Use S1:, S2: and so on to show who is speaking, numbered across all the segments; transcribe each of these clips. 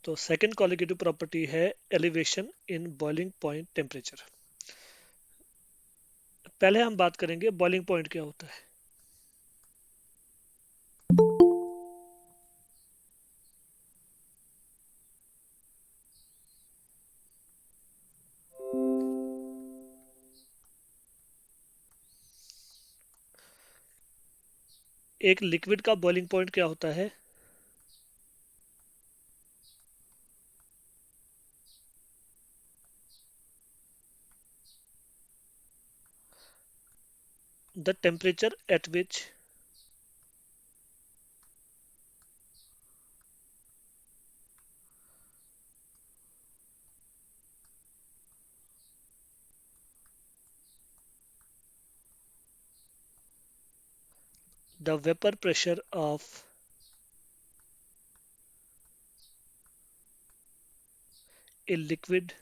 S1: तो second colligative property है elevation in boiling point temperature. पहले हम बात करेंगे बॉइलिंग पॉइंट क्या होता है। एक लिक्विड का बॉइलिंग पॉइंट क्या होता है? The temperature at which the vapor pressure of a liquid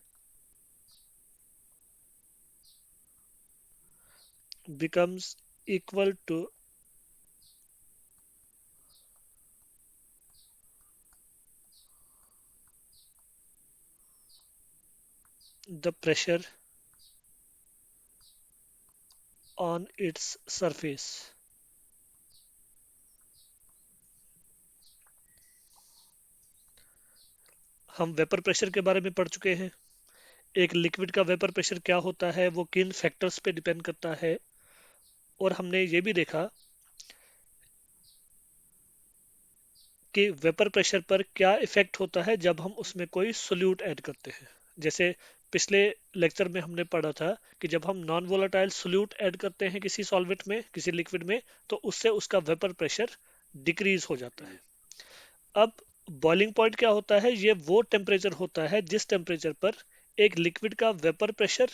S1: becomes equal to the pressure on its surface। हम वेपर प्रेशर के बारे में पढ़ चुके हैं। एक लिक्विड का वेपर प्रेशर क्या होता है, वो किन फैक्टर्स पे डिपेंड करता है, और हमने ये भी देखा कि वेपर प्रेशर पर क्या इफेक्ट होता है जब हम उसमें कोई सोल्यूट ऐड करते हैं। जैसे पिछले लेक्चर में हमने पढ़ा था कि जब हम नॉन वोलेटाइल सोल्यूट ऐड करते हैं किसी सॉल्वेंट में, किसी लिक्विड में, तो उससे उसका वेपर प्रेशर डिक्रीज हो जाता है। अब बॉइलिंग पॉइंट क्या होता है? ये वो टेम्परेचर होता है जिस टेम्परेचर पर एक लिक्विड का वेपर प्रेशर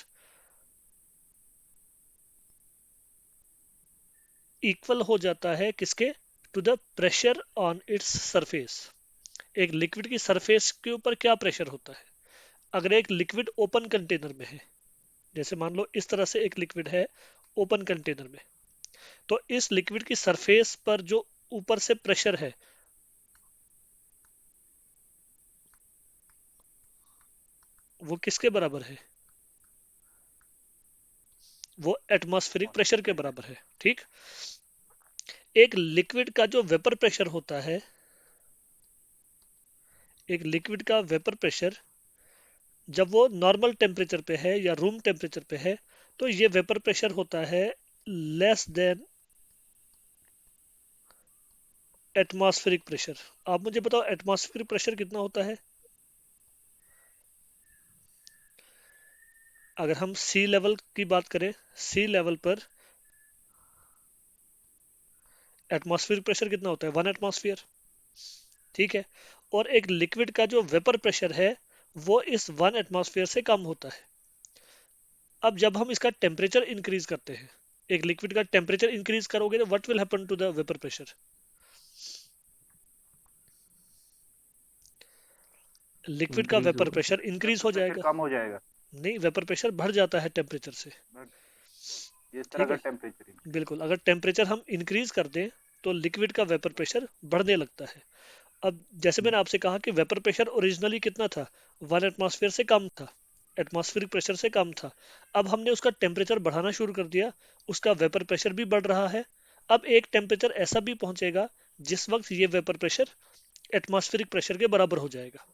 S1: इक्वल हो जाता है किसके? To the pressure on its surface. एक लिक्विड की सरफेस के ऊपर क्या प्रेशर होता है? अगर एक लिक्विड ओपन कंटेनर में है, जैसे मान लो इस तरह से एक लिक्विड है ओपन कंटेनर में, तो इस लिक्विड की सरफेस पर जो ऊपर से प्रेशर है वो किसके बराबर है? वो एटमॉस्फेरिक प्रेशर के बराबर है। ठीक। एक लिक्विड का जो वेपर प्रेशर होता है, एक लिक्विड का वेपर प्रेशर जब वो नॉर्मल टेम्परेचर पे है या रूम टेम्परेचर पे है, तो ये वेपर प्रेशर होता है लेस देन एटमॉस्फेरिक प्रेशर। आप मुझे बताओ एटमॉस्फेरिक प्रेशर कितना होता है? अगर हम सी लेवल की बात करें, सी लेवल पर एटमॉस्फेरिक प्रेशर कितना होता है? 1 एटमॉस्फेयर। ठीक है। और एक लिक्विड का जो वेपर प्रेशर है वो इस 1 एटमॉस्फेयर से कम होता है। अब जब हम इसका टेम्परेचर इंक्रीज करते हैं, एक लिक्विड का टेम्परेचर इंक्रीज करोगे तो what will happen to the vapour pressure? Liquid का
S2: इंक्रीज
S1: वेपर
S2: होगा,
S1: प्रेशर इंक्रीज हो
S3: वेपर प्रेशर
S1: जाएगा।
S3: कम हो जाएगा।
S1: नहीं, वेपर प्रेशर बढ़ जाता है टेम्परेचर से।
S3: बट जिस तरह
S1: ठीक
S3: का
S1: है।
S3: Temperature increase.
S1: बिल्कुल, अगर टेम्परेचर हम इंक्रीज कर दें तो लिक्विड का वेपर प्रेशर बढ़ने लगता है। अब जैसे मैंने आपसे कहा कि वेपर प्रेशर ओरिजिनली कितना था? 1 एटमॉस्फेयर से कम था, एटमॉस्फेरिक प्रेशर से कम था। अब हमने उसका टेम्परेचर बढ़ाना शुरू कर दिया, उसका वेपर प्रेशर भी बढ़ रहा है। अब एक टेम्परेचर ऐसा भी पहुंचेगा जिस वक्त ये वेपर प्रेशर एटमॉस्फेरिक प्रेशर के बराबर हो जाएगा।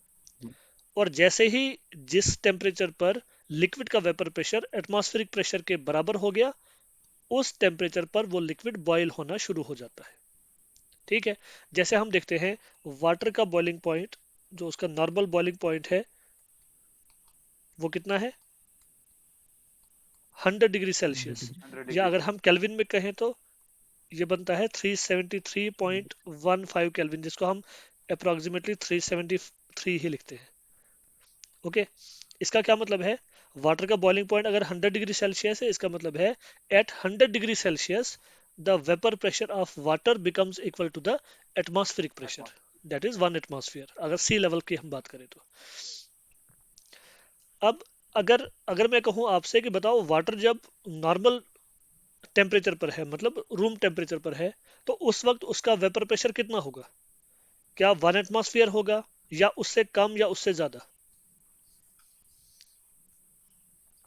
S1: और जैसे ही जिस टेम्परेचर पर लिक्विड का वेपर प्रेशर एटमॉस्फेरिक प्रेशर के बराबर हो गया, उस टेम्परेचर पर वो लिक्विड बॉयल होना शुरू हो जाता है। ठीक है। जैसे हम देखते हैं वाटर का बॉइलिंग पॉइंट, जो उसका नॉर्मल बॉइलिंग पॉइंट है वो कितना है? 100 डिग्री सेल्सियस।
S3: 100
S1: या
S3: डिग्री
S1: अगर हम
S3: सेल्सियस।
S1: केल्विन में कहें तो ये बनता है 373.15 केल्विन, जिसको हम अप्रोक्सीमेटली 373 ही लिखते हैं। ओके। इसका क्या मतलब है? वाटर का बॉइलिंग पॉइंट अगर 100 डिग्री सेल्सियस है, इसका मतलब है at 100 degree Celsius the vapour pressure of water becomes equal to the atmospheric pressure, that is 1 atmosphere, अगर सी लेवल की हम बात करें तो। अब अगर अगर मैं कहूं आपसे कि बताओ वाटर जब नॉर्मल टेम्परेचर पर है, मतलब रूम टेम्परेचर पर है, तो उस वक्त उसका वेपर प्रेशर कितना होगा? क्या 1 एटमॉस्फेयर होगा या उससे कम या उससे ज्यादा?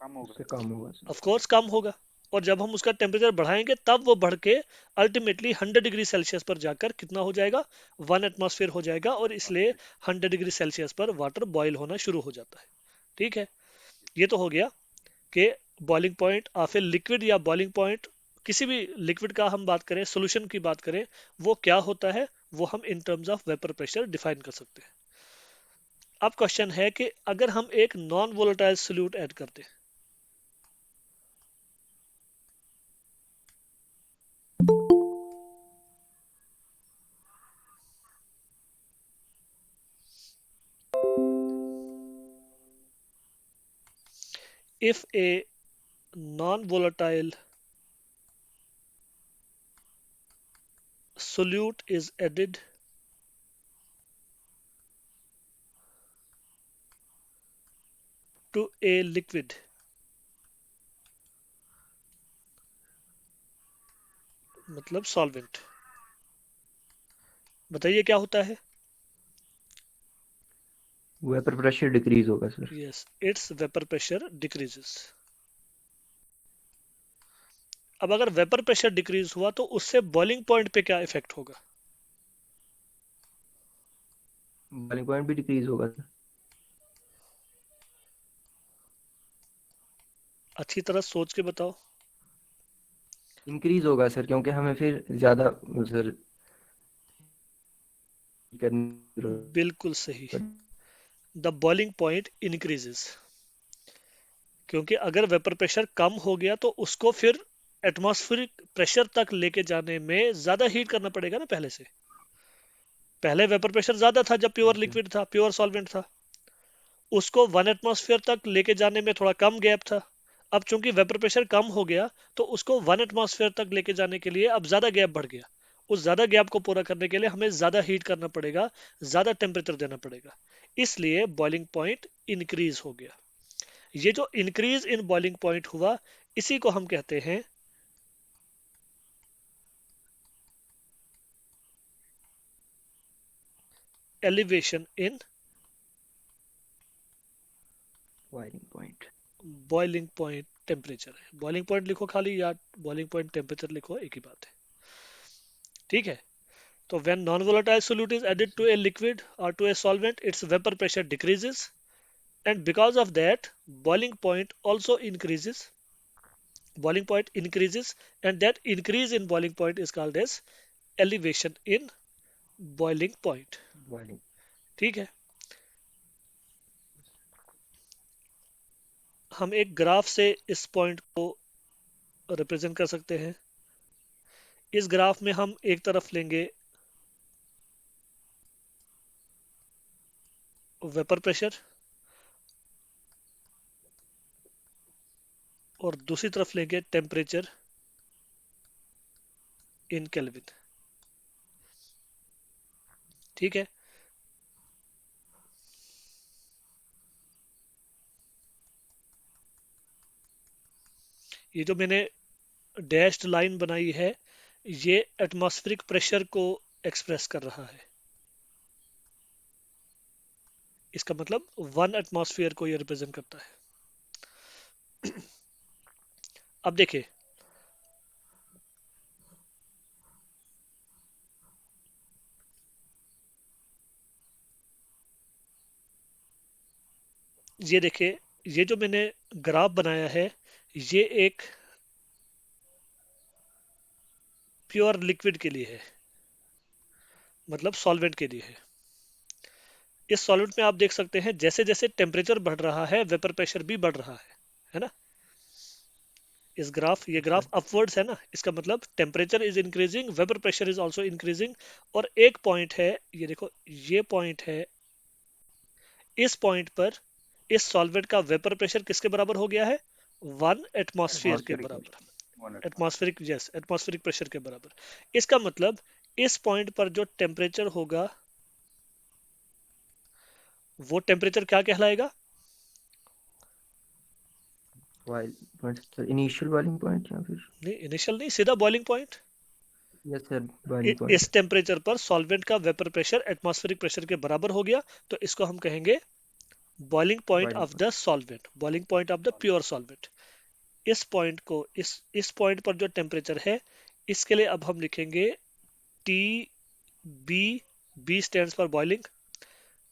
S3: कम होगा।
S2: उससे कम होगा सर।
S1: ऑफ कोर्स कम होगा। और जब हम उसका टेम्परेचर बढ़ाएंगे तब वो बढ़ के अल्टीमेटली 100 डिग्री सेल्सियस पर जाकर कितना हो जाएगा? 1 एटमॉस्फेयर हो जाएगा, और इसलिए 100 डिग्री सेल्सियस पर वाटर बॉयल होना शुरू हो जाता है। ठीक है, ये तो हो गया कि boiling point of a liquid या बॉइलिंग पॉइंट किसी भी लिक्विड का हम बात करें, सोल्यूशन की बात करें, वो क्या होता है, वो हम in terms of vapour pressure define कर सकते हैं। अब क्वेश्चन है कि अगर हम एक नॉन वोलेटाइल सोल्यूट ऐड कर दें, if a non-volatile solute is added to a liquid, मतलब सॉल्वेंट, बताइए क्या होता है?
S2: वेपर प्रेशर डिक्रीज होगा sir.
S1: Yes, it's vapour pressure decreases. अब अगर वेपर प्रेशर डिक्रीज हुआ तो उससे बॉइलिंग पॉइंट पे क्या इफेक्ट होगा?
S2: बॉइलिंग पॉइंट भी डिक्रीज होगा सर।
S1: अच्छी तरह सोच के बताओ।
S2: इंक्रीज होगा सर, क्योंकि हमें फिर ज्यादा सर करनी जरूरत
S1: बिल्कुल सही,
S2: पड़ेगी।
S1: द बॉइलिंग पॉइंट इंक्रीजेस, क्योंकि अगर वेपर प्रेशर कम हो गया तो उसको फिर एटमॉस्फेरिक प्रेशर तक लेके जाने में ज्यादा हीट करना पड़ेगा ना पहले से। पहले वेपर प्रेशर ज्यादा था जब प्योर
S2: ओके।
S1: लिक्विड था, प्योर सॉल्वेंट था, उसको 1 एटमॉस्फेयर तक लेके जाने में थोड़ा कम गैप था। अब चूंकि वेपर प्रेशर कम हो गया तो उसको 1 एटमॉस्फेयर तक लेके जाने के लिए अब ज्यादा गैप बढ़ गया। उस ज्यादा गैप को पूरा करने के लिए हमें ज्यादा हीट करना पड़ेगा, ज्यादा टेम्परेचर देना पड़ेगा, इसलिए बॉइलिंग पॉइंट इंक्रीज हो गया। ये जो इंक्रीज इन बॉइलिंग पॉइंट हुआ, इसी को हम कहते हैं elevation in
S2: boiling point.
S1: Boiling point temperature है। बॉइलिंग पॉइंट लिखो खाली, या बॉइलिंग पॉइंट टेम्परेचर लिखो, एक ही बात है। ठीक है, तो when non-volatile solute is added to a liquid or to a solvent, its vapor pressure decreases, and because of that, boiling point also increases. Boiling point increases, and that increase in boiling point is called as elevation in boiling point.
S2: Boiling.
S1: ठीक है, हम एक graph से इस point को represent कर सकते हैं। इस ग्राफ में हम एक तरफ लेंगे वेपर प्रेशर और दूसरी तरफ लेंगे टेम्परेचर इन केल्विन। ठीक है, ये जो मैंने डैश्ड लाइन बनाई है, ये एटमॉस्फेरिक प्रेशर को एक्सप्रेस कर रहा है। इसका मतलब 1 एटमॉस्फेयर को ये रिप्रेजेंट करता है। अब देखिए, ये देखिए, ये जो मैंने ग्राफ बनाया है, ये एक प्योर लिक्विड के लिए है, मतलब सॉल्वेंट के लिए है। इस सॉल्वेंट में आप देख सकते हैं जैसे जैसे टेम्परेचर बढ़ रहा है वेपर प्रेशर भी बढ़ रहा है ना? इस ग्राफ, ये ग्राफ अपवर्ड्स है ना, इसका मतलब temperature is increasing, vapour pressure is also increasing. और एक पॉइंट है, ये देखो, ये पॉइंट है, इस पॉइंट पर इस सॉल्वेंट का वेपर प्रेशर किसके बराबर हो गया है? 1 एटमॉस्फेयर के
S2: एटमॉस्फेरिक
S1: बराबर।
S3: One
S1: atmospheric, yes, atmospheric pressure के बराबर। इसका मतलब इस पॉइंट पर जो टेम्परेचर होगा वो टेम्परेचर क्या कहलाएगा?
S2: Boil point sir, initial boiling point या फिर
S1: नहीं, इनिशियल नहीं, सीधा boiling point.
S2: Yes sir, boiling
S1: इस
S2: पॉइंट।
S1: टेम्परेचर पर सॉल्वेंट का वेपर प्रेशर एटमॉस्फेरिक प्रेशर के बराबर हो गया, तो इसको हम कहेंगे boiling point
S2: boiling
S1: of the solvent, boiling point of the pure solvent. इस पॉइंट को इस पॉइंट पर जो टेम्परेचर है, इसके लिए अब हम लिखेंगे T B. B stands for boiling,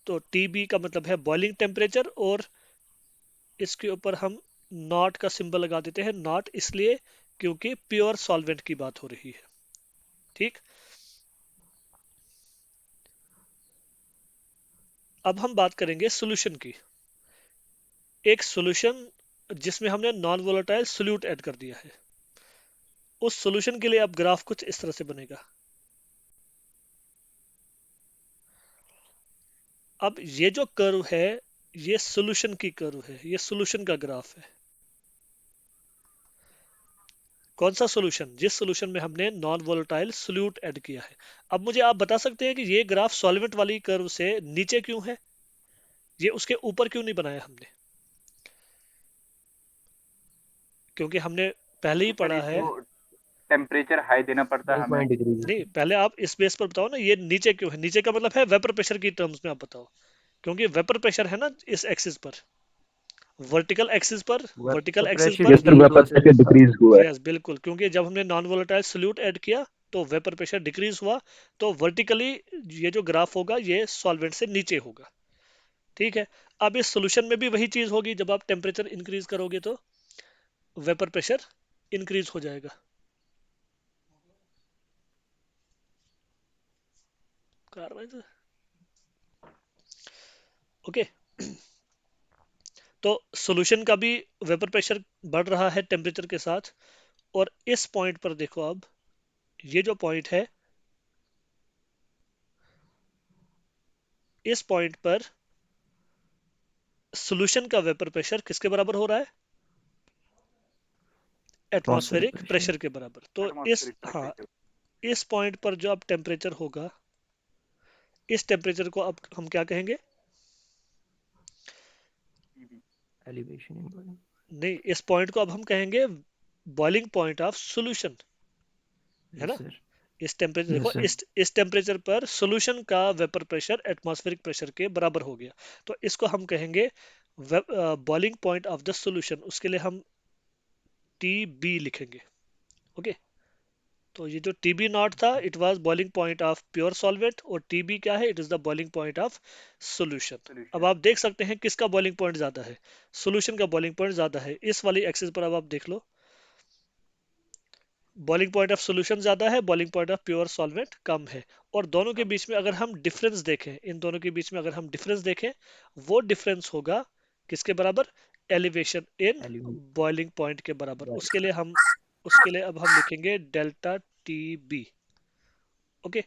S1: तो टी बी का मतलब है बॉइलिंग टेम्परेचर, और इसके ऊपर हम नॉट का सिंबल लगा देते हैं। नॉट इसलिए क्योंकि प्योर सॉल्वेंट की बात हो रही है। ठीक, अब हम बात करेंगे सॉल्यूशन की। एक सॉल्यूशन जिसमें हमने नॉन वोलेटाइल सोल्यूट ऐड कर दिया है, उस सॉल्यूशन के लिए अब ग्राफ कुछ इस तरह से बनेगा। अब ये जो कर्व है, ये सॉल्यूशन की कर्व है, ये सॉल्यूशन का ग्राफ है। कौन सा सॉल्यूशन? जिस सॉल्यूशन में हमने नॉन वोलेटाइल सोल्यूट ऐड किया है। अब मुझे आप बता सकते हैं कि ये ग्राफ सॉल्वेंट वाली कर्व से नीचे क्यों है, ये उसके ऊपर क्यों नहीं बनाया हमने? क्योंकि हमने पहले ही
S3: तो सर
S1: पढ़ा है।
S3: इसको टेम्परेचर हाई देना पड़ता है
S2: बॉइलिंग
S3: हमें।
S2: पॉइंट डिक्रीज
S1: नहीं,
S2: होता
S1: पहले आप इस बेस पर बताओ ना, ये नीचे क्यों है? नीचे का मतलब है वेपर प्रेशर की टर्म्स में आप बताओ, क्योंकि वेपर प्रेशर है ना इस एक्सिस पर, वर्टिकल एक्सिस पर,
S2: है।
S1: वर्टिकल
S2: वेपर
S1: एक्सिस
S2: प्रेशर
S1: पर।
S4: यस सर,
S2: डिक्रीज हुआ
S4: वेपर
S2: सर।
S4: प्रेशर डिक्रीज हुआ है।
S1: यस बिल्कुल, क्योंकि जब हमने नॉन वोलेटाइल सोल्यूट ऐड किया तो वेपर प्रेशर डिक्रीज हुआ, तो वर्टिकली ये जो ग्राफ होगा ये सॉल्वेंट से नीचे होगा। ठीक है, अब इस सॉल्यूशन में भी वही चीज होगी, जब आप टेम्परेचर इंक्रीज करोगे तो वेपर प्रेशर इंक्रीज हो जाएगा। ओके, तो सॉल्यूशन का भी वेपर प्रेशर बढ़ रहा है टेम्परेचर के साथ। और इस पॉइंट पर देखो, अब ये जो पॉइंट है, इस पॉइंट पर सॉल्यूशन का वेपर प्रेशर किसके बराबर हो रहा है?
S2: Atmospheric
S1: atmospheric
S2: pressure.
S1: प्रेशर के बराबर। तो इस,
S3: एटमॉस्फेरिक
S1: हाँ,
S3: प्रेशर।
S1: इस पॉइंट पर जो अब टेम्परेचर होगा, इस टेम्परेचर को अब हम क्या कहेंगे?
S2: Elevation in boiling.
S1: नहीं, इस पॉइंट को अब हम कहेंगे बॉइलिंग पॉइंट ऑफ सॉल्यूशन, है
S2: यस
S1: ना?
S2: सर।
S1: इस टेम्परेचर देखो,
S2: यस सर।
S1: इस टेम्परेचर पर सॉल्यूशन का वेपर प्रेशर एटमॉस्फेरिक प्रेशर के बराबर हो गया, तो इसको हम कहेंगे boiling point of the solution. उसके लिए हम टी बी लिखेंगे। ओके, तो ये जो टी बी नॉट था, it was boiling point of pure solvent, और टी बी क्या है? It is the boiling point of solution. अब
S3: सोल्यूशन।
S1: आप देख सकते हैं किसका बॉइलिंग पॉइंट ज्यादा है? सॉल्यूशन का बॉइलिंग पॉइंट ज्यादा है। इस वाली एक्सिस पर अब आप देख लो, बॉइलिंग पॉइंट ऑफ सॉल्यूशन ज्यादा है, boiling point of pure solvent कम है। और दोनों के बीच में अगर हम डिफरेंस देखें, इन दोनों के बीच में अगर हम डिफरेंस देखें, वो डिफरेंस होगा किसके बराबर? Elevation in
S2: elevation.
S1: Boiling point के बराबर। उसके लिए अब हम लिखेंगे delta T B. Okay,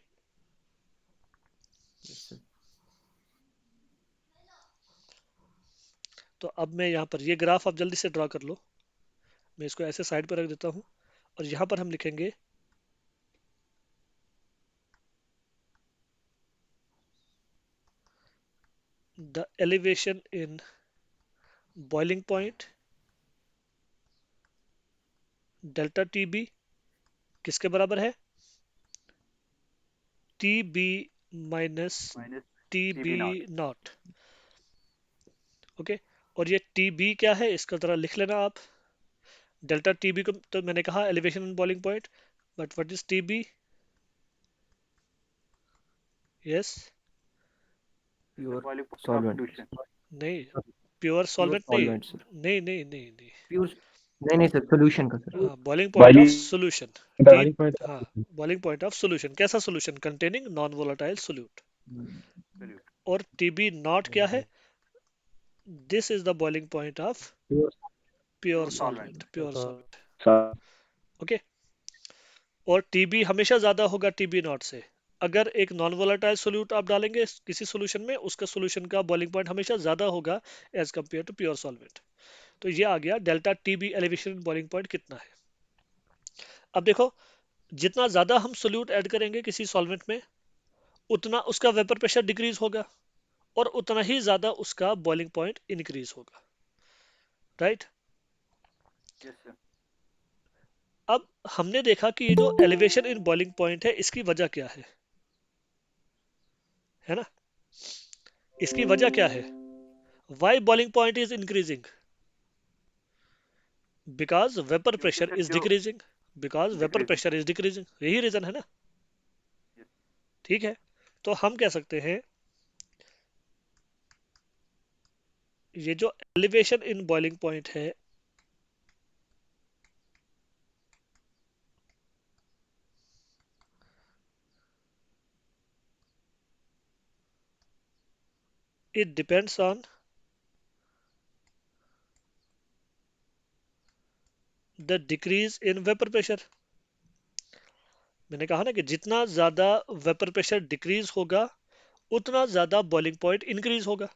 S2: yes sir.
S1: तो अब मैं यहाँ पर ये ग्राफ आप जल्दी से ड्रा कर लो। मैं इसको ऐसे साइड पर रख देता हूँ, और यहाँ पर हम लिखेंगे the elevation in boiling point delta T B किसके बराबर है? T B minus
S3: minus
S1: T B
S3: TB naught.
S1: Naught. Okay, और ये टी बी क्या है, इसका जरा लिख लेना आप। डेल्टा टी बी को तो मैंने कहा elevation in boiling point, but what is T B? Yes,
S2: pure
S3: boiling point of
S2: solvent.
S3: Solution.
S1: नहीं, प्योर
S2: प्योर
S1: सॉल्वेंट नहीं,
S2: सॉल्वेंट सर।
S1: नहीं नहीं नहीं नहीं।
S2: प्योर, नहीं नहीं सर, सोल्यूशन का सर।
S1: हाँ, boiling point of
S4: boiling
S1: solution. T,
S4: boiling point.
S1: हाँ, बॉइलिंग पॉइंट ऑफ सॉल्यूशन। कैसा solution? Containing non volatile solute.
S3: Solute.
S1: और टी बी नॉट क्या है? This is the boiling point of pure
S3: pure
S1: solvent,
S3: solvent.
S1: Pure solvent.
S4: सा-
S1: okay, और TB हमेशा ज्यादा होगा टीबी नॉट से। अगर एक नॉन वोलेटाइल सोल्यूट आप डालेंगे किसी सॉल्यूशन में, उसका सॉल्यूशन का बॉइलिंग पॉइंट हमेशा ज्यादा होगा as compare to pure solvent. तो ये आ गया delta TB elevation boiling point कितना है। अब देखो, जितना ज्यादा हम सोल्यूट ऐड करेंगे किसी सॉल्वेंट में, उतना उसका वेपर प्रेशर डिक्रीज होगा, और उतना ही ज्यादा उसका बॉइलिंग पॉइंट इंक्रीज होगा। राइट?
S3: Yes sir.
S1: अब हमने देखा कि ये जो एलिवेशन इन बॉइलिंग पॉइंट है, इसकी वजह क्या है ना? इसकी वजह क्या है? Why boiling point is increasing? Because vapour
S3: क्योंकि
S1: प्रेशर
S3: सर
S1: इज
S3: जो
S1: decreasing. Because vapour
S3: decreasing.
S1: Pressure is decreasing, यही रीजन है ना? ठीक है, तो हम कह सकते हैं ये जो एलिवेशन इन बॉइलिंग पॉइंट है, it depends on the decrease in vapor pressure। मैंने कहा ना कि जितना ज्यादा वेपर प्रेशर डिक्रीज होगा, उतना ज्यादा बॉइलिंग पॉइंट इंक्रीज होगा।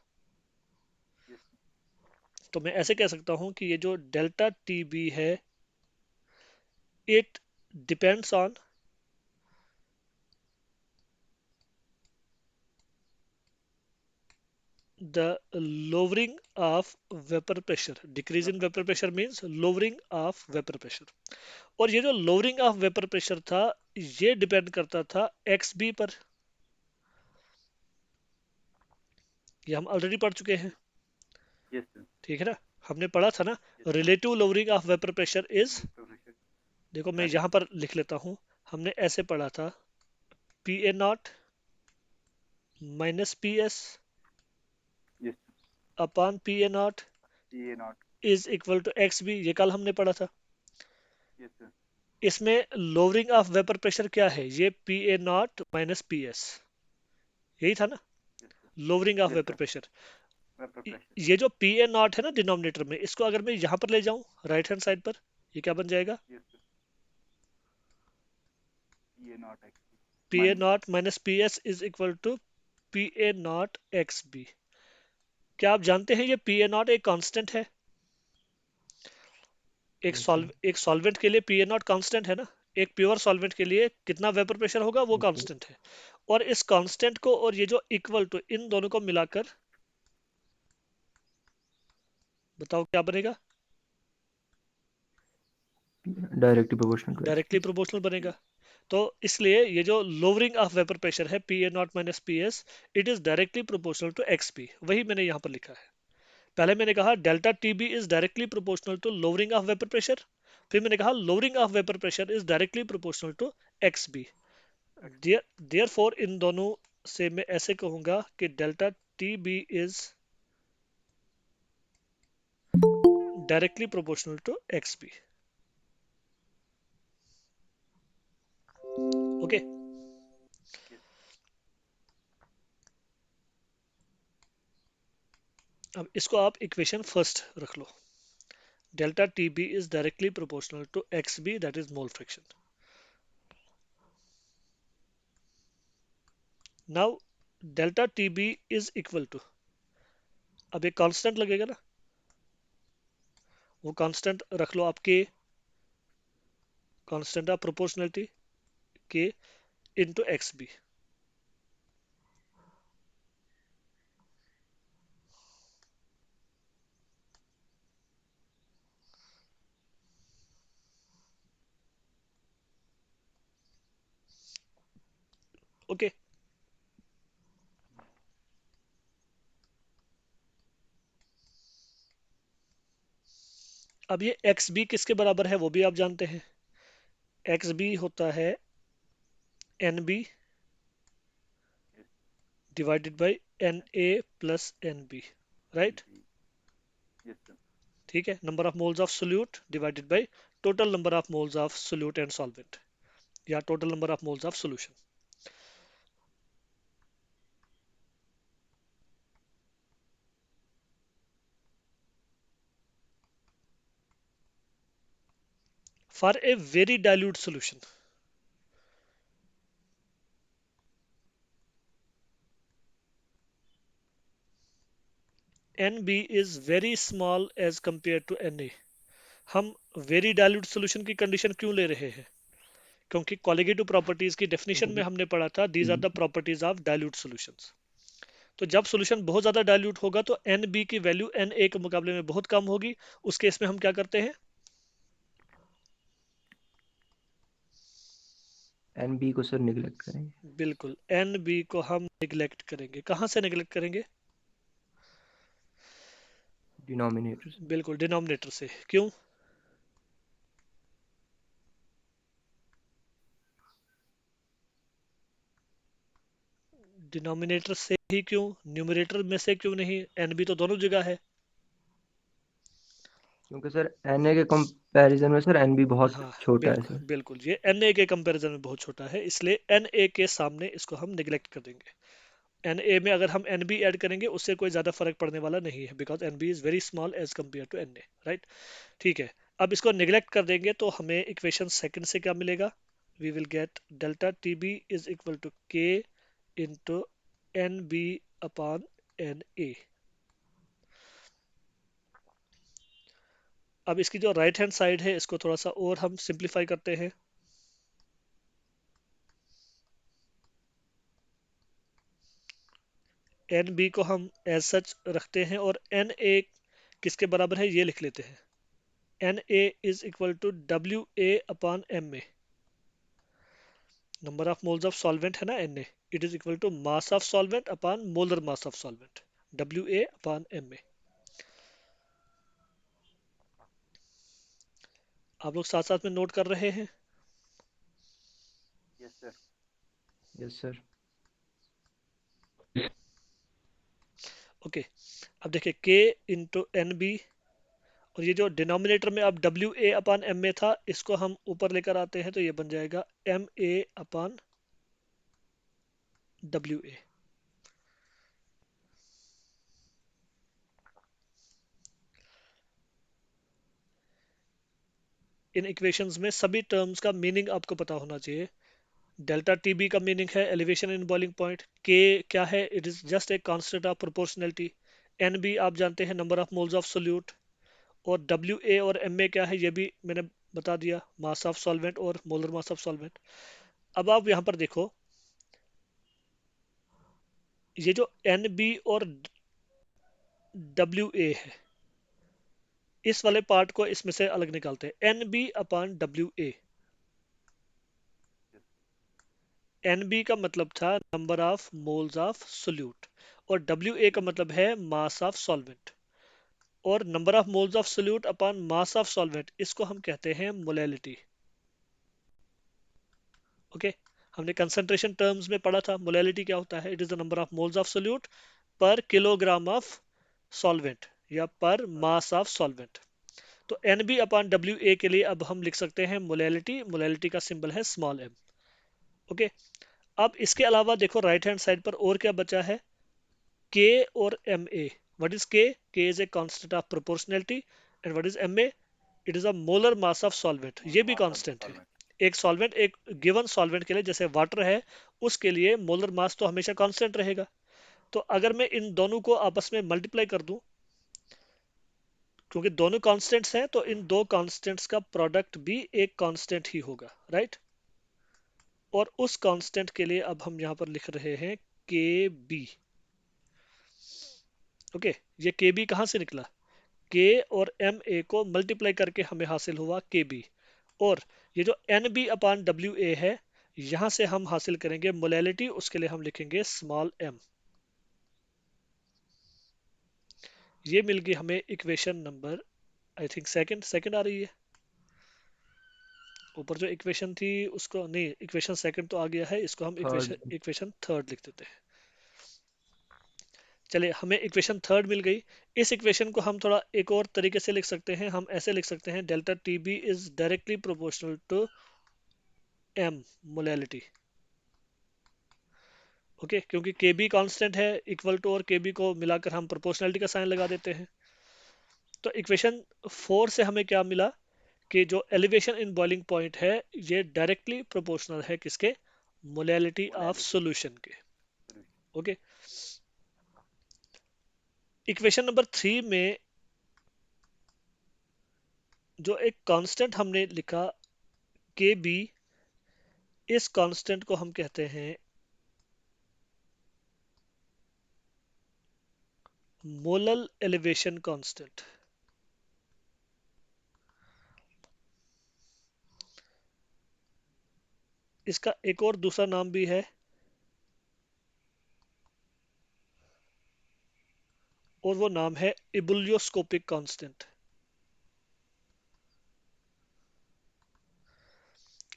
S1: तो मैं ऐसे कह सकता हूं कि ये जो डेल्टा टी बी है, it depends on the lowering of vapor pressure। decrease in vapor pressure means lowering of vapor pressure। और ये जो lowering of vapor pressure था, ये डिपेंड करता था XB पर। ये हम ऑलरेडी पढ़ चुके हैं,
S3: यस सर।
S1: ठीक है ना? हमने पढ़ा था ना, relative lowering of vapour pressure is, देखो मैं यहां पर लिख लेता हूं, हमने ऐसे पढ़ा था, P A not minus P S
S3: yes
S1: upon P A nought
S3: ये nought.
S1: Is equal to X B, ये कल हमने पढ़ा था।
S3: Yes sir.
S1: इसमें लोअरिंग ऑफ वेपर प्रेशर क्या है? ये P A not minus P S, यही था ना,
S3: yes sir.
S1: Lowering of
S3: yes
S1: vapour
S3: sir.
S1: Pressure.
S3: Vapour pressure.
S1: ये जो पी ए नॉट है ना डिनोमिनेटर में, इसको अगर मैं यहां पर ले जाऊं राइट हैंड साइड पर, ये क्या बन जाएगा?
S3: Yes sir. ये nought X
S1: P A
S3: minus.
S1: Nought minus P S is equal to P A nought X B. क्या आप जानते हैं ये पी ए नॉट एक कांस्टेंट है?
S2: Yes, sir.
S1: एक सॉल्वेंट के लिए पी ए नॉट कांस्टेंट है ना? एक प्योर सॉल्वेंट के लिए कितना वेपर प्रेशर होगा वो
S2: Yes, sir.
S1: कांस्टेंट है। और इस कांस्टेंट को और ये जो इक्वल टू, इन दोनों को मिलाकर बताओ क्या बनेगा?
S2: Directly proportional to
S1: directly
S2: XP.
S1: Proportional बनेगा। तो इसलिए ये जो लोअरिंग ऑफ वेपर प्रेशर है P A not minus P S, it is directly proportional to X P, वही मैंने यहाँ पर लिखा है। पहले मैंने कहा delta T B is directly proportional to lowering of vapour pressure, फिर मैंने कहा lowering of vapour pressure is directly proportional to X B. Therefore इन दोनों से मैं ऐसे कहूंगा कि delta T B is directly proportional to X B. Okay, अब इसको आप इक्वेशन फर्स्ट रख लो, delta T B is directly proportional to X B, that is mole fraction. Now delta T B is equal to, अब एक constant लगेगा ना, वो कांस्टेंट रख लो आपके, कांस्टेंट ऑफ प्रोपोर्शनलिटी के इनटू एक्स बी। ओके, अब ये एक्स बी किसके बराबर है वो भी आप जानते हैं, एक्स बी होता है N B divided by N A plus N B, right?
S3: Yes sir.
S1: ठीक है, number of moles of solute divided by total number of moles of solute and solvent, या total number of moles of solution. For a very dilute solution, N B is very small as compare to N A. हम very dilute solution की condition क्यों ले रहे हैं? क्योंकि colligative properties की definition में हमने पढ़ा था, these are the properties of dilute solutions. तो जब सॉल्यूशन बहुत ज्यादा डाइल्यूट होगा तो एन बी की वैल्यू एन ए के मुकाबले में बहुत कम होगी, उस केस में हम क्या करते हैं?
S2: एन बी को सर निगलेक्ट करेंगे।
S1: बिल्कुल, एन बी को हम निगलेक्ट करेंगे। कहाँ से निगलेक्ट करेंगे?
S2: डिनोमिनेटर से।
S1: बिल्कुल, डिनोमिनेटर से। क्यों? डिनोमिनेटर से ही क्यों? न्यूमरेटर में से क्यों नहीं? एन बी तो दोनों जगह है।
S2: क्योंकि सर एन ए के कंपैरिजन में सर एन बी बहुत
S1: हाँ,
S2: छोटा है
S1: बिल्कुल
S2: सर।
S1: बिल्कुल, ये एन ए के कंपैरिजन में बहुत छोटा है, इसलिए एन ए के सामने इसको हम निगलेक्ट कर देंगे। एन ए में अगर हम एन बी ऐड करेंगे उससे कोई ज़्यादा फर्क पड़ने वाला नहीं है, because N B is very small as compare to N A, right. ठीक है, अब इसको निगलेक्ट कर देंगे तो हमें इक्वेशन सेकंड से क्या मिलेगा? We will get delta T B is equal to K into N B upon N A. अब इसकी जो राइट हैंड साइड है इसको थोड़ा सा और हम सिंप्लीफाई करते हैं। एन बी को हम एज सच रखते हैं और एन ए किसके बराबर है ये लिख लेते हैं। N A is equal to W A upon M A, number of moles of solvent है ना N A, it is equal to mass of solvent upon molar mass of solvent, W A upon M A. आप लोग साथ साथ में note कर रहे हैं?
S3: Yes, sir.
S2: Yes sir.
S1: Okay, अब देखिए के इंटू एन बी, और ये जो डिनोमिनेटर में अब W A upon M A था इसको हम ऊपर लेकर आते हैं तो ये बन जाएगा M A upon W A. इन इक्वेशंस में सभी टर्म्स का मीनिंग आपको पता होना चाहिए। डेल्टा टी बी का मीनिंग है elevation in boiling point. K क्या है? It is just a constant of proportionality. N B आप जानते हैं number of moles of solute. और डब्ल्यू ए और एम ए क्या है ये भी मैंने बता दिया, मास ऑफ सॉल्वेंट और मोलर मास ऑफ सॉल्वेंट। अब आप यहाँ पर देखो, ये जो एन बी और डब्ल्यू ए है इस वाले पार्ट को इसमें से अलग निकालते हैं। N B upon W A, N B का मतलब था number of moles of solute और डब्ल्यू ए का मतलब है मास ऑफ सॉल्वेंट। और number of moles of solute upon mass of solvent इसको हम कहते हैं मोलैलिटी। ओके, हमने कंसंट्रेशन टर्म्स में पढ़ा था मोलैलिटी क्या होता है, it is the number of moles of solute per kilogram of solvent या पर मास ऑफ सॉल्वेंट। तो N B upon W A के लिए अब हम लिख सकते हैं मोलैलिटी, मोलैलिटी का सिंबल है स्मॉल एम। ओके, अब इसके अलावा देखो राइट हैंड साइड पर और क्या बचा है? के और M A. What is K? K is a constant of proportionality and what is M A? It is a molar mass of solvent,
S3: Molar
S1: ये भी
S3: mass of the
S1: कांस्टेंट है।
S3: solvent.
S1: एक सॉल्वेंट, एक गिवन सॉल्वेंट के लिए जैसे water है उसके लिए मोलर मास तो हमेशा कांस्टेंट रहेगा। तो अगर मैं इन दोनों को आपस में मल्टीप्लाई कर दूं, क्योंकि दोनों कांस्टेंट्स हैं तो इन दो कांस्टेंट्स का प्रोडक्ट भी एक कांस्टेंट ही होगा, राइट। और उस कांस्टेंट के लिए अब हम यहां पर लिख रहे हैं के बी। ओके, ये के बी कहां से निकला? के और एम ए को मल्टीप्लाई करके हमें हासिल हुआ के बी। और ये जो N B upon W A है यहां से हम हासिल करेंगे मोलैलिटी, उसके लिए हम लिखेंगे स्मॉल एम। ये मिल गई हमें equation number, I think second second आ रही है। ऊपर जो इक्वेशन थी उसको नहीं, इक्वेशन सेकंड तो आ गया है, इसको हम इक्वेशन
S2: थर्ड।
S1: इक्वेशन थर्ड लिख देते हैं। चलिए, हमें इक्वेशन थर्ड मिल गई। इस इक्वेशन को हम थोड़ा एक और तरीके से लिख सकते हैं। हम ऐसे लिख सकते हैं delta T B is directly proportional to M molality. Okay, क्योंकि के बी कॉन्स्टेंट है, इक्वल टू और के बी को मिलाकर हम प्रोपोर्शनलिटी का साइन लगा देते हैं। तो इक्वेशन फोर से हमें क्या मिला कि जो एलिवेशन इन बॉइलिंग पॉइंट है ये डायरेक्टली प्रोपोर्शनल है किसके? Molality of
S3: Molality.
S1: सॉल्यूशन के।
S3: Solution.
S1: Okay, equation number three में जो एक कांस्टेंट हमने लिखा के बी, इस कांस्टेंट को हम कहते हैं मोलल एलिवेशन कांस्टेंट। इसका एक और दूसरा नाम भी है, और वो नाम है इबुलियोस्कोपिक कांस्टेंट।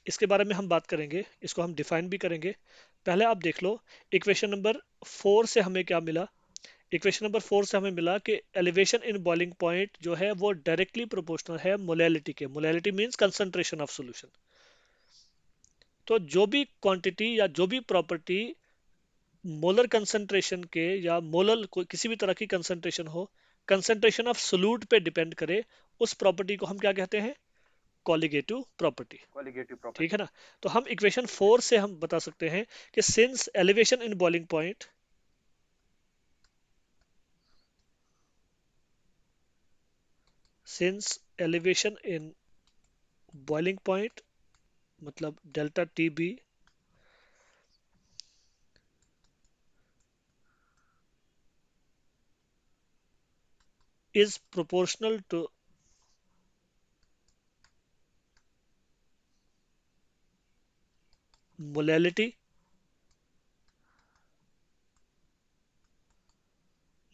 S1: इसके बारे में हम बात करेंगे, इसको हम डिफाइन भी करेंगे। पहले आप देख लो, इक्वेशन नंबर 4 से हमें क्या मिला। इक्वेशन नंबर 4 से हमें मिला कि एलिवेशन इन बॉइलिंग पॉइंट जो है वो डायरेक्टली प्रोपोर्शनल है मोलैलिटी के। Molality means concentration of solution. तो जो भी क्वांटिटी या जो भी प्रॉपर्टी मोलर कंसंट्रेशन के या मोलर कोई किसी भी तरह की कंसंट्रेशन हो, कंसंट्रेशन ऑफ सोल्यूट पे डिपेंड करे, उस प्रॉपर्टी को हम क्या कहते हैं? Colligative property.
S3: कॉलिगेटिव
S1: ठीक है
S3: प्रॉपर्टी।
S1: ना? तो हम इक्वेशन
S3: यस
S1: 4 से हम बता सकते हैं कि since elevation in boiling point, since elevation in boiling point मतलब delta T B is proportional to molality,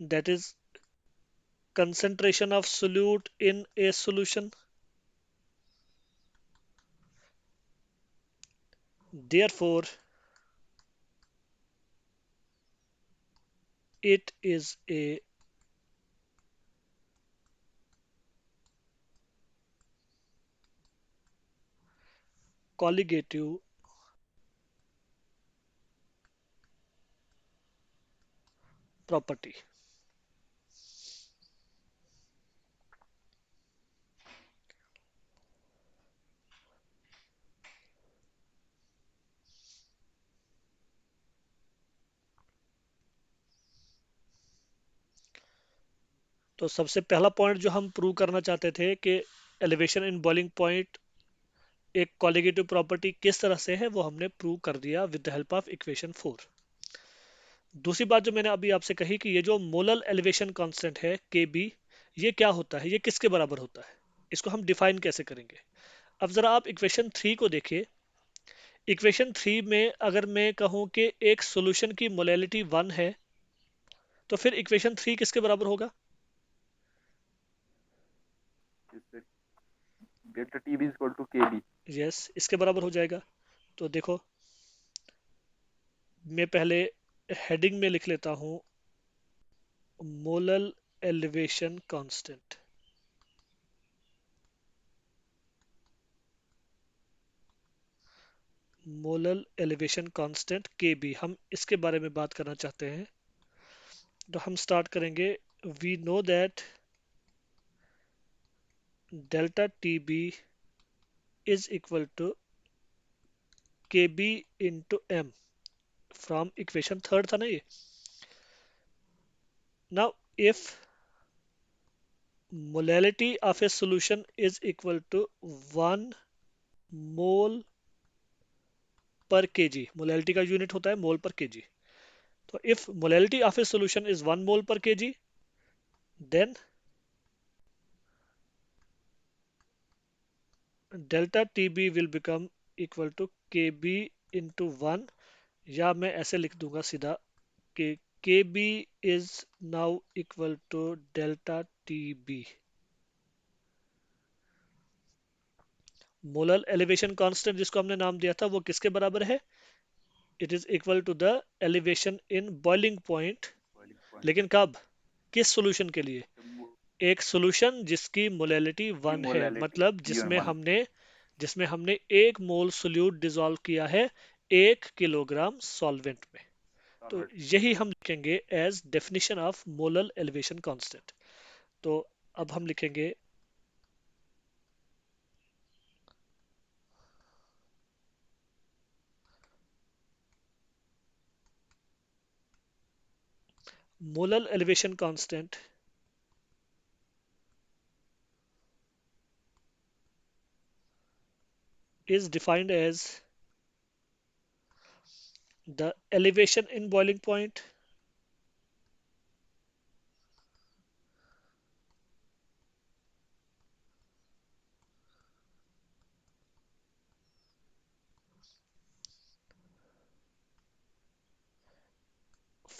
S1: that is concentration of solute in a solution. Therefore, it is a colligative property. तो सबसे पहला point जो हम prove करना चाहते थे कि एलिवेशन इन बॉइलिंग पॉइंट एक कॉलिगेटिव प्रॉपर्टी किस तरह से है, वो हमने प्रूव कर दिया with the help of equation 4। दूसरी बात जो मैंने अभी आपसे कही कि ये जो मोलल एलिवेशन कांस्टेंट है के बी, ये क्या होता है, ये किसके बराबर होता है, इसको हम डिफाइन कैसे करेंगे। अब जरा आप इक्वेशन 3 को देखिए। इक्वेशन 3 में अगर मैं कहूं कि एक सॉल्यूशन की मोलैलिटी 1 है, तो फिर इक्वेशन 3 किसके बराबर होगा?
S3: Delta T B equal to K B.
S1: Yes, इसके बराबर हो जाएगा। तो देखो, मैं पहले हेडिंग में लिख लेता हूं molal elevation constant. Molal elevation constant के बी, हम इसके बारे में बात करना चाहते हैं। तो हम स्टार्ट करेंगे। We know that delta T B is equal to K B into M, from equation third था ना ये। Now if molality of a solution is equal to 1 mole per kg, molality का यूनिट होता है मोल पर KG. तो if molality of a solution is 1 mole per kg, then delta tb will become equal to kb into 1, या मैं ऐसे लिख दूंगा सीधा कि kb is now equal to delta tb। Molar elevation constant जिसको हमने नाम दिया था वो किसके बराबर है? It is equal to the elevation in boiling point.
S3: Boiling point
S1: लेकिन कब? किस सॉल्यूशन के लिए? एक सॉल्यूशन जिसकी मोलैलिटी
S3: की
S1: 1 है,
S3: मोलैलिटी
S1: मतलब
S3: गिवन वन।
S1: जिसमें हमने 1 मोल सोल्यूट डिसॉल्व किया है 1 किलोग्राम सॉल्वेंट में। तो यही हम लिखेंगे as definition of molar elevation constant. तो अब हम लिखेंगे molar elevation constant is defined as the elevation in boiling point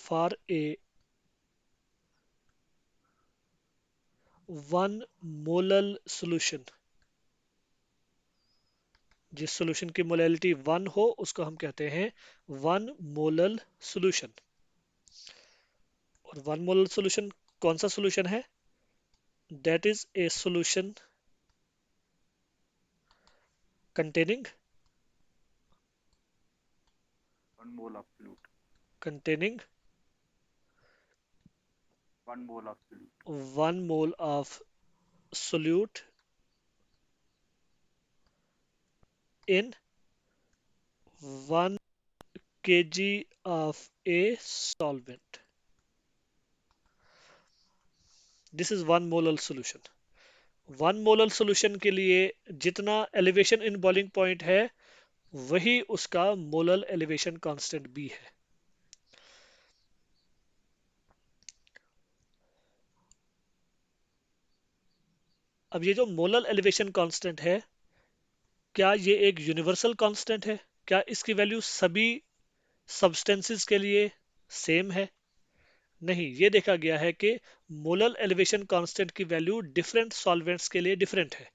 S1: for a 1 molal solution, जिस सॉल्यूशन की मोलैलिटी 1 हो उसको हम कहते हैं 1 मोलल सॉल्यूशन। और 1 मोलल सॉल्यूशन कौन सा सॉल्यूशन है? That is a solution containing
S3: 1 mole of solute.
S1: containing
S3: 1 mole of solute.
S1: 1 mole of solute in 1 kg of a solvent. This is 1 molar solution. 1 molar solution के लिए जितना elevation in boiling point है वही उसका molar elevation constant भी है। अब ये जो मोलर एलिवेशन कांस्टेंट है, क्या ये एक यूनिवर्सल कांस्टेंट है? क्या इसकी वैल्यू सभी सब्सटेंसेस के लिए सेम है? नहीं, ये देखा गया है कि मोलर एलिवेशन कांस्टेंट की वैल्यू डिफरेंट सॉल्वेंट्स के लिए डिफरेंट है।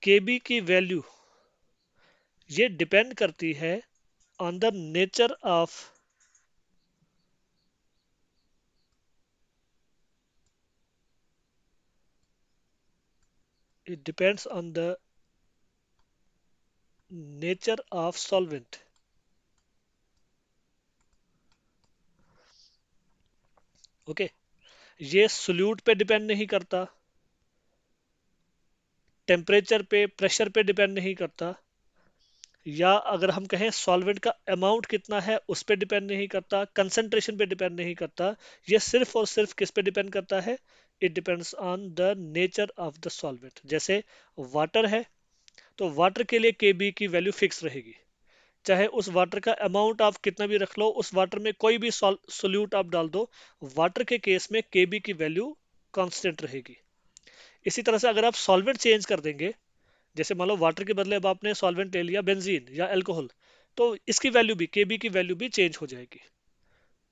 S1: केबी की वैल्यू ये डिपेंड करती है on the nature of it depends on the nature of solvent. Okay, ये सोल्यूट पे डिपेंड नहीं करता, टेम्परेचर पे, प्रेशर पे डिपेंड नहीं करता, या अगर हम कहें सॉल्वेंट का अमाउंट कितना है उस पे डिपेंड नहीं करता, कंसंट्रेशन पे डिपेंड नहीं करता। ये सिर्फ और सिर्फ किस पे डिपेंड करता है? It depends on the nature of the solvent. जैसे वाटर है तो वाटर के लिए केबी की वैल्यू फिक्स रहेगी, चाहे उस वाटर का अमाउंट आप कितना भी रख लो, उस वाटर में कोई भी सोल्यूट आप डाल दो, वाटर के केस में केबी की वैल्यू कांस्टेंट रहेगी। इसी तरह से अगर आप सॉल्वेंट चेंज कर देंगे, जैसे मान लो वाटर के बदले अब आपने सॉल्वेंट ले लिया बेंजीन या अल्कोहल, तो इसकी वैल्यू भी, केबी की वैल्यू भी चेंज हो जाएगी।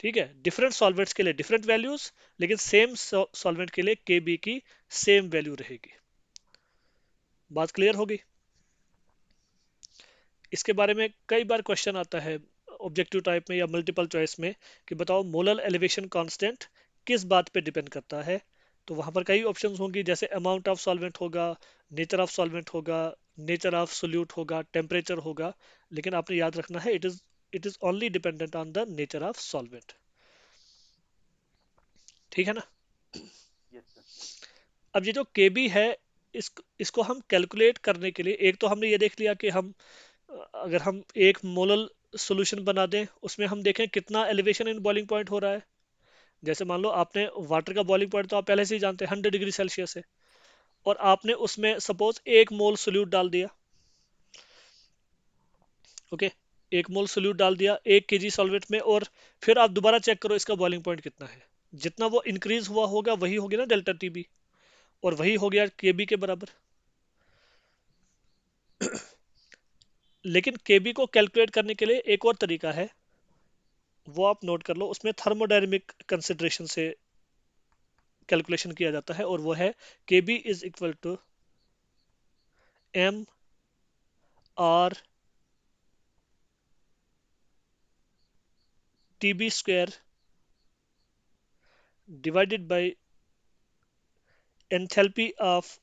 S1: ठीक है, डिफरेंट सॉल्वेंट्स के लिए डिफरेंट वैल्यूज, लेकिन सेम सॉल्वेंट के लिए केबी की सेम वैल्यू रहेगी। बात क्लियर होगी? इसके बारे में कई बार क्वेश्चन आता है ऑब्जेक्टिव टाइप में या मल्टीपल चॉइस में कि बताओ मोलर एलिवेशन कांस्टेंट किस बात पे डिपेंड करता है। तो वहां पर कई ऑप्शंस होंगी, जैसे अमाउंट ऑफ सॉल्वेंट होगा, नेचर ऑफ सॉल्वेंट होगा, नेचर ऑफ सोल्यूट होगा, टेम्परेचर होगा। लेकिन आपने याद रखना है it is only dependent on the nature of solvent. ठीक है ना?
S3: Yes, sir.
S1: अब ये जो केबी है, इसको हम कैलकुलेट करने के लिए, एक तो हमने ये देख लिया कि हम अगर हम एक मोलर सॉल्यूशन बना दें, उसमें हम देखें कितना एलिवेशन इन बॉइलिंग पॉइंट हो रहा है। जैसे मान लो आपने वाटर का बॉइलिंग पॉइंट तो आप पहले से ही जानते हैं 100 डिग्री सेल्सियस है, और आपने उसमें सपोज 1 मोल सोल्यूट डाल दिया। ओके, 1 मोल सोल्यूट डाल दिया 1 केजी सॉल्वेंट में, और फिर आप दोबारा चेक करो इसका बॉइलिंग पॉइंट कितना है। जितना वो इंक्रीज हुआ होगा वही होगी ना डेल्टा टीबी, और वही हो गया केबी के बराबर। लेकिन केबी को कैलकुलेट करने के लिए एक और तरीका है, वो आप नोट कर लो, उसमें थर्मोडायनेमिक कंसिडरेशन से कैलकुलेशन किया जाता है, और वो है KB is equal to M R TB square divided by enthalpy of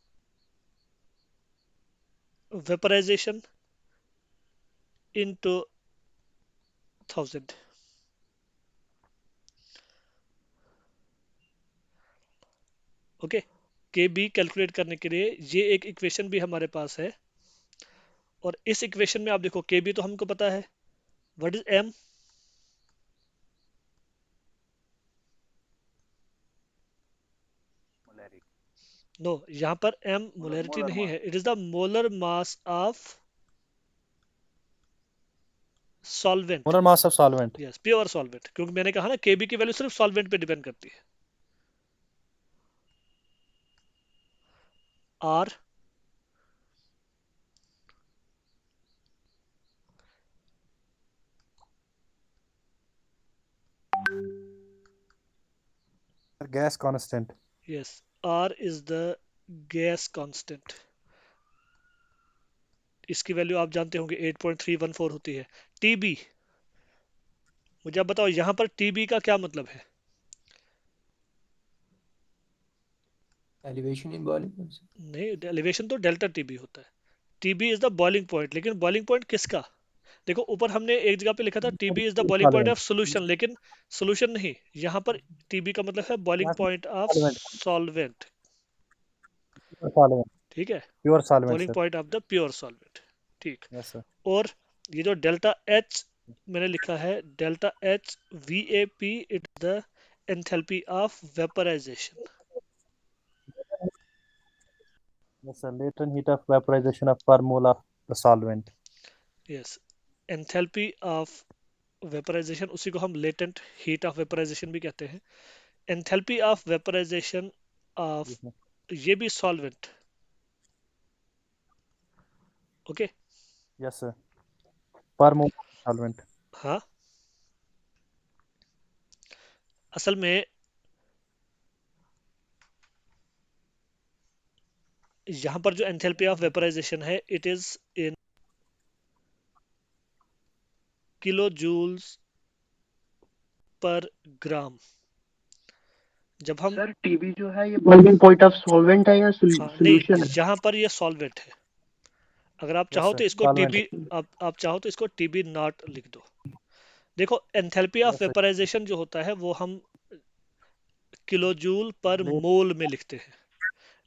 S1: vaporisation into 1000। Okay, K B calculate करने के लिए ये एक इक्वेशन भी हमारे पास है, और इस इक्वेशन में आप देखो के बी तो हमको पता है, what is M?
S3: Molarity.
S1: No, यहाँ पर एम मोलैरिटी
S3: Molar
S1: नहीं
S3: mass.
S1: है, it is the molar mass of solvent.
S4: Molar mass of solvent.
S1: Yes, pure solvent, क्योंकि मैंने कहा ना केबी की वैल्यू सिर्फ सॉल्वेंट पे डिपेंड करती है। R
S4: gas constant.
S1: यस, R is the gas constant. इसकी वैल्यू आप जानते होंगे 8.314 होती है। टीबी, मुझे आप बताओ यहाँ पर टीबी का क्या मतलब है?
S2: Elevation in boiling.
S1: नहीं, एलिवेशन तो डेल्टा टीबी होता है। TB is the boiling point, लेकिन बॉइलिंग पॉइंट किसका? देखो ऊपर हमने एक जगह पे लिखा था TB is the boiling point
S4: Solvent.
S1: Of solution, लेकिन सॉल्यूशन नहीं, यहाँ पर टीबी का मतलब है boiling
S4: Gas
S1: point of
S4: solvent.
S1: Solvent.
S4: Pure solvent.
S1: ठीक है,
S4: Pure solvent,
S1: boiling
S4: sir.
S1: Point of the pure solvent. ठीक।
S4: Yes, sir.
S1: और ये जो डेल्टा एच मैंने लिखा है, delta H V A P, it the enthalpy of vaporization.
S4: Yes, sir. Latent heat of vaporization of per mole of the solvent.
S1: Yes, enthalpy of vaporization, उसी को हम लेटेंट हीट ऑफ वेपराइजेशन भी कहते हैं। Enthalpy of vaporization of,
S4: Yes, sir.
S1: ये भी solvent. Okay.
S4: Yes, sir. Per mole of solvent.
S1: हाँ, असल में यहाँ पर जो एंथैल्पी ऑफ वेपराइजेशन है, it is in kilo joules per gram. जब हम,
S5: सर टीबी जो है ये बॉइलिंग पॉइंट ऑफ सॉल्वेंट है या
S1: हाँ नहीं,
S5: सॉल्यूशन है?
S1: यहाँ पर ये सॉल्वेंट है। अगर आप
S4: Yes,
S1: चाहो
S4: sir.
S1: तो इसको
S4: Solvent.
S1: टीबी, आप चाहो तो इसको टीबी नॉट लिख दो। देखो enthalpy of
S4: Yes, sir.
S1: Vaporization जो होता है वो हम kilo joule per
S4: Late.
S1: Mole में लिखते हैं,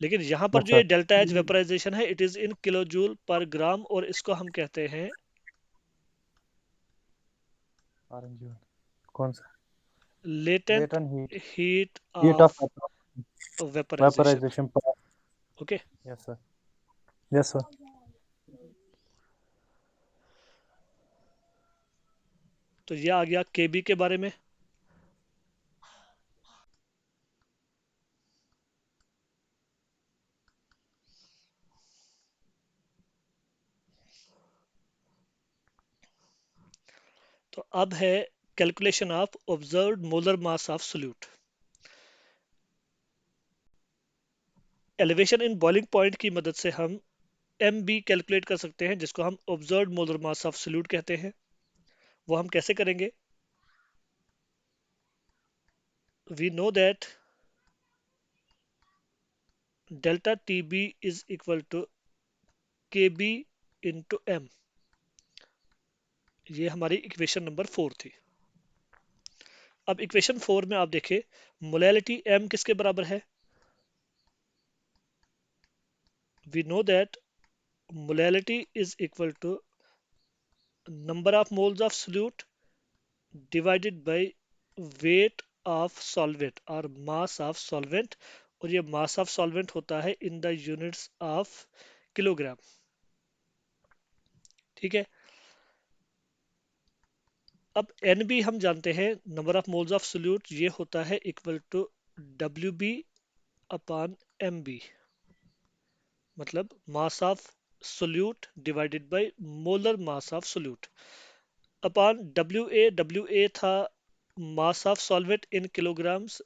S1: लेकिन यहाँ पर
S4: Yes,
S1: जो ये
S4: sir.
S1: डेल्टा एच वेपराइजेशन है, it is in kilo joule per gram, और इसको हम कहते हैं
S4: Orange one. कौन सा?
S1: Latent
S4: Latent heat.
S1: Heat
S4: Heat of
S1: of vaporization.
S4: vaporization per.
S1: Okay.
S4: Yes, sir. Yes, sir.
S1: तो ये आ गया केबी के बारे में। तो अब है calculation of observed molar mass of solute. Elevation in boiling point की मदद से हम एम बी कैलकुलेट कर सकते हैं, जिसको हम observed molar mass of solute कहते हैं। वो हम कैसे करेंगे? We know that delta T B is equal to K B into M. ये हमारी इक्वेशन नंबर 4 थी। अब इक्वेशन 4 में आप देखें, मोलैलिटी m किसके बराबर है? We know that molality is equal to number of moles of solute divided by weight of solvent और मास ऑफ सॉल्वेंट, और ये मास ऑफ सॉल्वेंट होता है in the units of kilogram. ठीक है। अब एन बी हम जानते हैं, number of moles of solute, ये होता है equal to W B upon M B, मतलब mass of solute divided by molar mass of solute upon W A था mass of solvent in kilograms.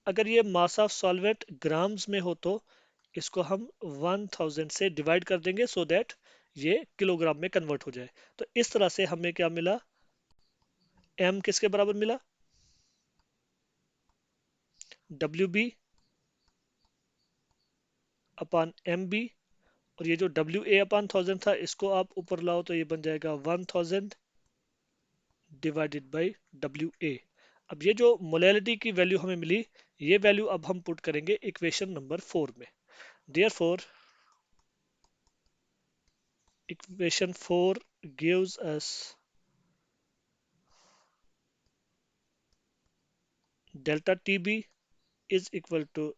S1: अगर ये मास ऑफ सॉल्वेंट ग्राम्स में हो तो इसको हम 1000 से डिवाइड कर देंगे, सो दैट ये किलोग्राम में कन्वर्ट हो जाए। तो इस तरह से हमें क्या मिला? m किसके बराबर मिला? W B upon M B, और ये जो डब्ल्यू ए अपॉन 1000 था, इसको आप ऊपर लाओ तो ये बन जाएगा 1000 डिवाइडेड बाय डब्ल्यू ए। अब ये जो मोलैलिटी की वैल्यू हमें मिली, ये वैल्यू अब हम पुट करेंगे इक्वेशन नंबर 4 में। Therefore equation 4 gives us delta T B is equal to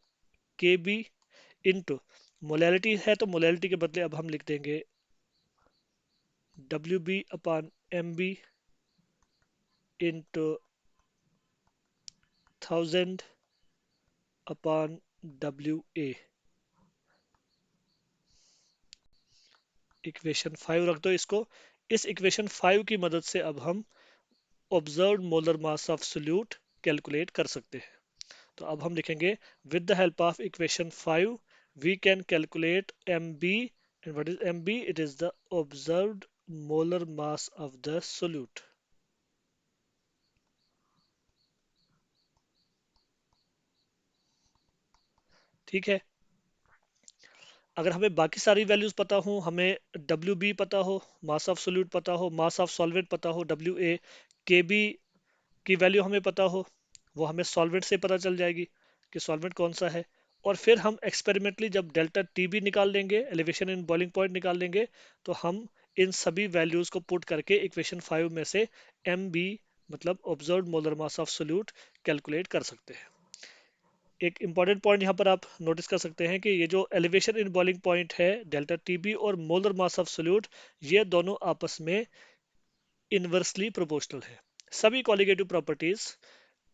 S1: K B into, molality है तो मोलैलिटी के बदले अब हम लिख देंगे W B upon M B into 1000 upon W A. Equation 5 रख दो इसको। इस इक्वेशन 5 की मदद से अब हम observed molar mass of solute calculate कर सकते हैं। तो अब हम लिखेंगे with the help of equation 5 we can calculate mb, and what is mb? It is the observed molar mass of the solute. ठीक है, अगर हमें बाकी सारी वैल्यूज पता हो, हमें डब्ल्यू बी पता हो, मास ऑफ सोल्यूट पता हो, मास ऑफ सॉल्वेंट पता हो, डब्ल्यू ए, के बी की वैल्यू हमें पता हो, वो हमें सॉल्वेंट से पता चल जाएगी कि सॉल्वेंट कौन सा है। और फिर हम एक्सपेरिमेंटली जब डेल्टा टी बी निकाल लेंगे, एलिवेशन इन बॉइलिंग पॉइंट निकाल लेंगे, तो हम इन सभी वैल्यूज को पुट करके इक्वेशन 5 में से एम बी मतलब observed molar mass of solute calculate कर सकते हैं। एक इंपॉर्टेंट पॉइंट यहाँ पर आप नोटिस कर सकते हैं कि ये जो एलिवेशन इन बॉइलिंग पॉइंट है, डेल्टा टी बी और मोलर मास ऑफ सोल्यूट, ये दोनों आपस में इनवर्सली प्रोपोर्शनल है। सभी कॉलिगेटिव प्रॉपर्टीज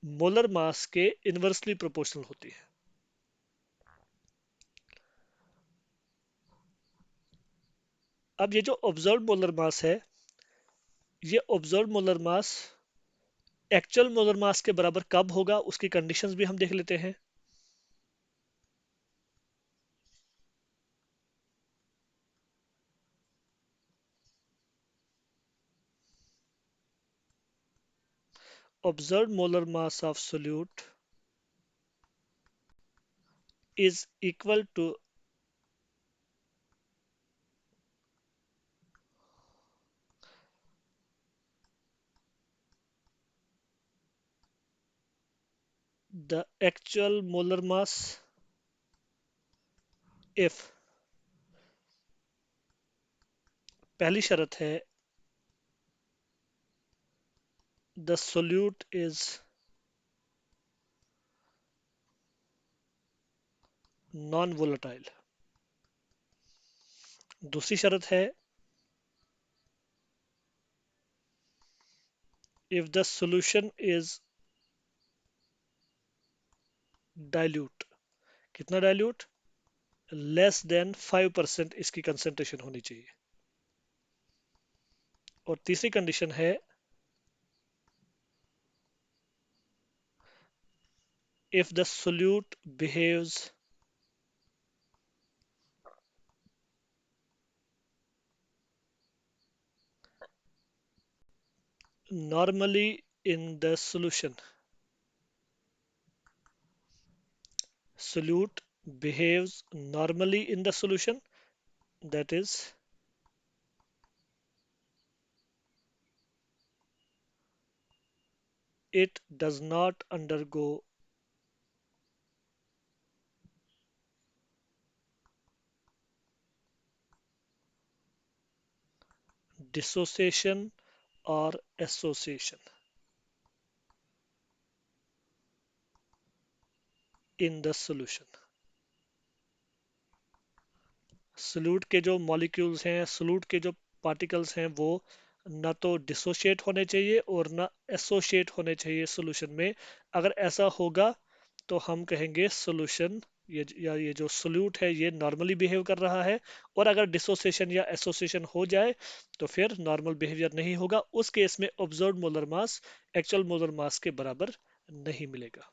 S1: मोलर मास के इनवर्सली प्रोपोर्शनल होती है। अब ये जो ऑब्जर्व्ड मोलर मास है, ये ऑब्जर्व्ड मोलर मास एक्चुअल मोलर मास के बराबर कब होगा, उसकी कंडीशंस भी हम देख लेते हैं। observed molar mass of solute is equal to the actual molar mass if पहली शर्त है the solute is non volatile। दूसरी शर्त है if the solution is dilute। कितना dilute? लेस देन 5% इसकी कंसेंट्रेशन होनी चाहिए। और तीसरी कंडीशन है if the solute behaves normally in the solution। Solute behaves normally in the solution, that is it does not undergo dissociation or association in the solution। Solute के जो molecules हैं, solute के जो पार्टिकल्स हैं, वो ना तो डिसोशिएट होने चाहिए और ना एसोशिएट होने चाहिए सोल्यूशन में। अगर ऐसा होगा तो हम कहेंगे सोल्यूशन ये जो सोल्यूट है ये नॉर्मली बिहेव कर रहा है। और अगर डिसोसिएशन या एसोसिएशन हो जाए तो फिर नॉर्मल बिहेवियर नहीं होगा। उस केस में ऑब्जर्व्ड मोलर मास एक्चुअल मोलर मास के बराबर नहीं मिलेगा।